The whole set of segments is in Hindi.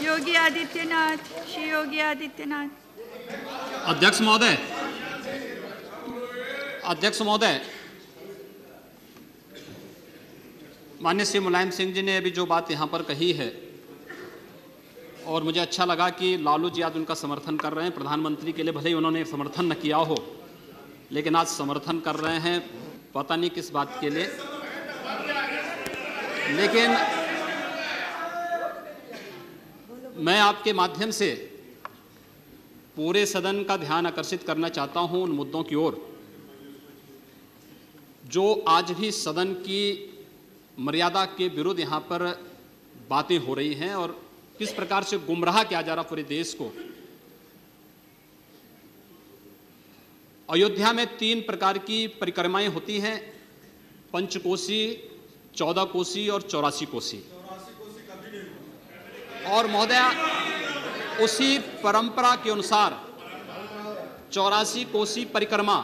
योगी आदित्यनाथ, श्री योगी आदित्यनाथ। अध्यक्ष महोदय, माननीय श्री मुलायम सिंह जी ने अभी जो बात यहाँ पर कही है, और मुझे अच्छा लगा कि लालू जी आज उनका समर्थन कर रहे हैं। प्रधानमंत्री के लिए भले ही उन्होंने समर्थन न किया हो, लेकिन आज समर्थन कर रहे हैं, पता नहीं किस बात के लिए। लेकिन मैं आपके माध्यम से पूरे सदन का ध्यान आकर्षित करना चाहता हूं उन मुद्दों की ओर जो आज भी सदन की मर्यादा के विरुद्ध यहां पर बातें हो रही हैं और किस प्रकार से गुमराह किया जा रहा पूरे देश को। अयोध्या में 3 प्रकार की परिक्रमाएं होती हैं, पंचकोसी, 14 कोसी और 84 कोसी। और महोदय, उसी परंपरा के अनुसार 84 कोसी परिक्रमा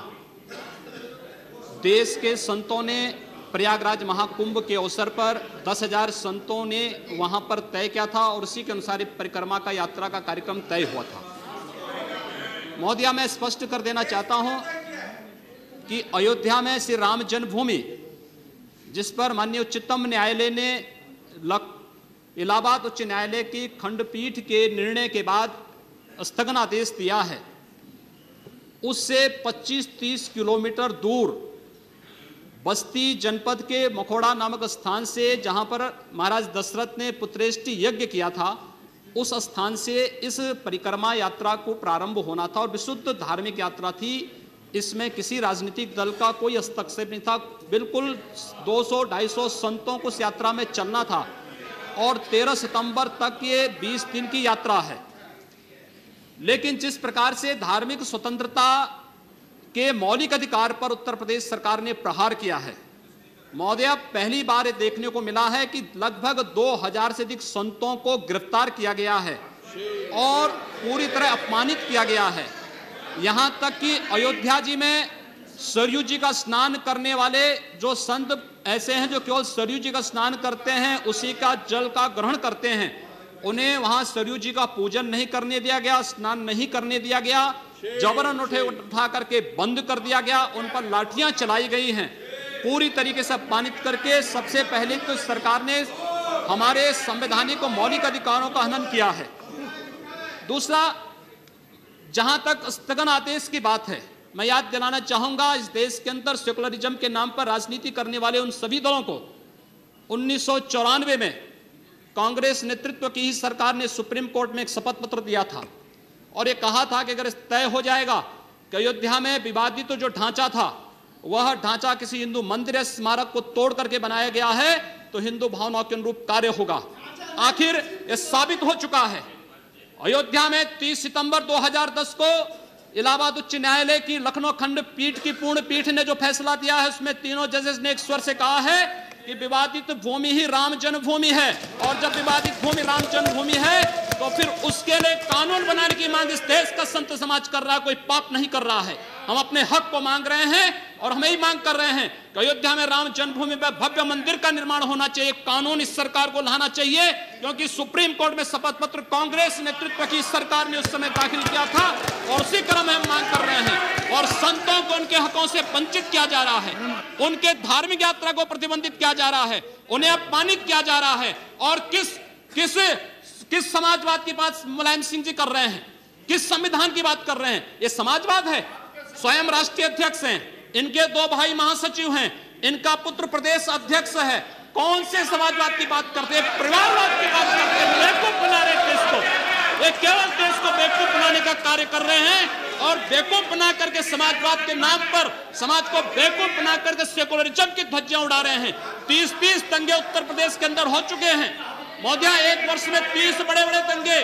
देश के संतों ने प्रयागराज महाकुंभ के अवसर पर 10,000 संतों ने वहां पर तय किया था और उसी के अनुसार परिक्रमा का यात्रा का कार्यक्रम तय हुआ था। महोदय, मैं स्पष्ट कर देना चाहता हूं कि अयोध्या में श्री राम जन्मभूमि, जिस पर माननीय उच्चतम न्यायालय ने इलाहाबाद उच्च न्यायालय की खंडपीठ के निर्णय के बाद स्थगनादेश दिया है, उससे 25-30 किलोमीटर दूर बस्ती जनपद के मखोड़ा नामक स्थान से, जहां पर महाराज दशरथ ने पुत्रेष्टि यज्ञ किया था, उस स्थान से इस परिक्रमा यात्रा को प्रारंभ होना था और विशुद्ध धार्मिक यात्रा थी। इसमें किसी राजनीतिक दल का कोई हस्तक्षेप नहीं था। बिल्कुल 200-250 संतों को इस यात्रा में चलना था और 13 सितंबर तक ये 20 दिन की यात्रा है। लेकिन जिस प्रकार से धार्मिक स्वतंत्रता के मौलिक अधिकार पर उत्तर प्रदेश सरकार ने प्रहार किया है, महोदय, पहली बार ये देखने को मिला है कि लगभग 2000 से अधिक संतों को गिरफ्तार किया गया है और पूरी तरह अपमानित किया गया है। यहां तक कि अयोध्या जी में सरयू जी का स्नान करने वाले जो संत ऐसे हैं जो केवल सरयू जी का स्नान करते हैं, उसी का जल का ग्रहण करते हैं, उन्हें वहां सरयू जी का पूजन नहीं करने दिया गया, स्नान नहीं करने दिया गया, जबरन उठा करके बंद कर दिया गया, उन पर लाठियां चलाई गई हैं, पूरी तरीके से अपमानित करके। सबसे पहले तो सरकार ने हमारे संवैधानिक और मौलिक अधिकारों का हनन किया है। दूसरा, जहां तक स्थगन आदेश की बात है, मैं याद दिलाना चाहूंगा, इस देश के अंदर सेकुलरिज्म के नाम पर राजनीति करने वाले उन सभी दलों को 1994 में कांग्रेस नेतृत्व की ही सरकार ने सुप्रीम कोर्ट में एक शपथ पत्र दिया था और ये कहा था कि अगर तय हो जाएगा कि अयोध्या में विवादित जो ढांचा था, वह ढांचा किसी हिंदू मंदिर या स्मारक को तोड़ करके बनाया गया है, तो हिंदू भावनाओं के अनुरूप कार्य होगा। आखिर यह साबित हो चुका है। अयोध्या में 30 सितंबर 2010 को इलाहाबाद उच्च न्यायालय की लखनऊ खंड पीठ की पूर्ण पीठ ने जो फैसला दिया है, उसमें तीनों जजेस ने एक स्वर से कहा है कि विवादित भूमि ही राम जन्मभूमि है, और जब विवादित भूमि राम जन्मभूमि है तो फिर उसके लिए कानून बनाने की मांग इस देश का संत समाज कर रहा है, कोई पाप नहीं कर रहा है। हम अपने हक को मांग रहे हैं और हम यही मांग कर रहे हैं कि अयोध्या में राम जन्मभूमि में भव्य मंदिर का निर्माण होना चाहिए, कानून इस सरकार को लाना चाहिए, क्योंकि सुप्रीम कोर्ट में शपथ पत्र कांग्रेस नेतृत्व की सरकार ने उस समय दाखिल किया था और उसी क्रम में हम मांग कर रहे हैं। और संतों को उनके हकों से वंचित किया जा रहा है, उनके धार्मिक यात्रा को प्रतिबंधित किया जा रहा है, उन्हें अपमानित किया जा रहा है। और किस समाजवाद की बात मुलायम सिंह जी कर रहे हैं, किस संविधान की बात कर रहे हैं? ये समाजवाद है। स्वयं राष्ट्रीय अध्यक्ष हैं, इनके 2 भाई महासचिव हैं, इनका पुत्र प्रदेश अध्यक्ष है। कौन से समाजवाद की बात करते हैं? परिवारवाद की बात करते हैं। बेवकूफ बना रहे देश को, ये केवल देश को बेवकूफ बनाने का कार्य कर रहे हैं और बेवकूफ बना करके समाजवाद के नाम पर समाज को बेवकूफ बना करके सेकुलरिज्म की ध्वजियां उड़ा रहे हैं। 30 दंगे उत्तर प्रदेश के अंदर हो चुके हैं महोदय, 1 वर्ष में 30 बड़े-बड़े दंगे।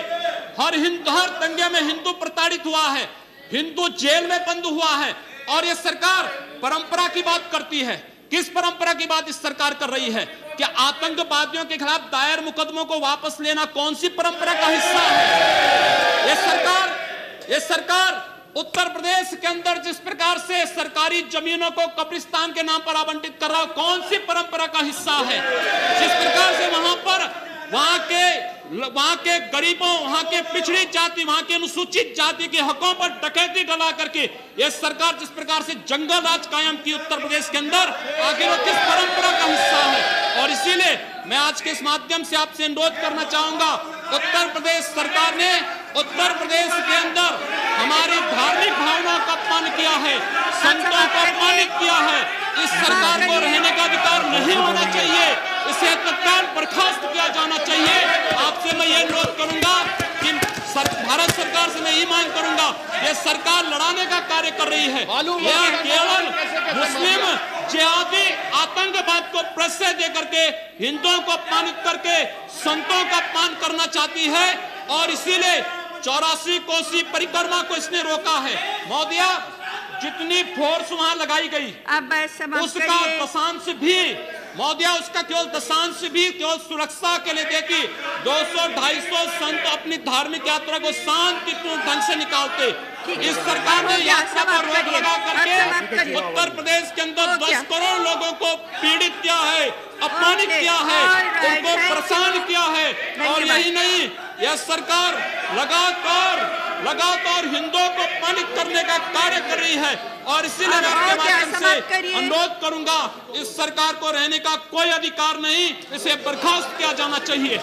हर दंगे में हिंदू प्रताड़ित हुआ है, हिंदू जेल में बंद हुआ है, और ये सरकार परंपरा की बात करती है। किस परंपरा की बात इस सरकार कर रही है? क्या आतंकवादियों के खिलाफ दायर मुकदमों को वापस लेना कौन सी परंपरा का हिस्सा है? ये सरकार उत्तर प्रदेश के अंदर जिस प्रकार से सरकारी जमीनों को कब्रिस्तान के नाम पर आवंटित कर रहा है, कौन सी परंपरा का हिस्सा है? जिस प्रकार से वहां के वहां के गरीबों, वहां के पिछड़ी जाति, वहां के अनुसूचित जाति के हकों पर डकैती डला करके ये सरकार जिस प्रकार से जंगल राज कायम की उत्तर प्रदेश के अंदर, आखिर वो किस परंपरा का हिस्सा है? और इसीलिए मैं आज के इस माध्यम से आपसे अनुरोध करना चाहूंगा, उत्तर प्रदेश सरकार ने उत्तर प्रदेश के अंदर हमारी धार्मिक भावनाओं का अपमान किया है, संतों को अपमानित किया है। इस सरकार को रहने का अधिकार नहीं होना चाहिए, इसे तत्काल बर्खास्त किया जाना चाहिए। आपसे मैं ये अनुरोध करूंगा कि भारत सरकार से मैं ये मांग करूंगा, ये सरकार लड़ाने का कार्य कर रही है, यह केवल मुस्लिम जिहादी आतंकवाद को प्रश्रय दे करके हिंदुओं को अपमानित करके संतों का अपमान करना चाहती है। और इसीलिए 84 कोसी परिक्रमा को इसने रोका है। महोदया, जितनी फोर्स वहां लगाई गई उसका दशांश भी, महोदया, उसका केवल दशांश भी केवल सुरक्षा के लिए देखी 200-250 संत अपनी धार्मिक यात्रा को शांतिपूर्ण ढंग से निकालते। इस सरकार ने यात्रा पर रोक लगा करके उत्तर प्रदेश के अंदर 10 करोड़ लोगों को पीड़ित किया है, अपमानित किया है, उनको परेशान किया है। और यही नहीं, यह सरकार लगातार हिंदुओं को अपमानित करने का कार्य कर रही है। और इसीलिए मैं आपके माध्यम से अनुरोध करूंगा, इस सरकार को रहने का कोई अधिकार नहीं, इसे बर्खास्त किया जाना चाहिए।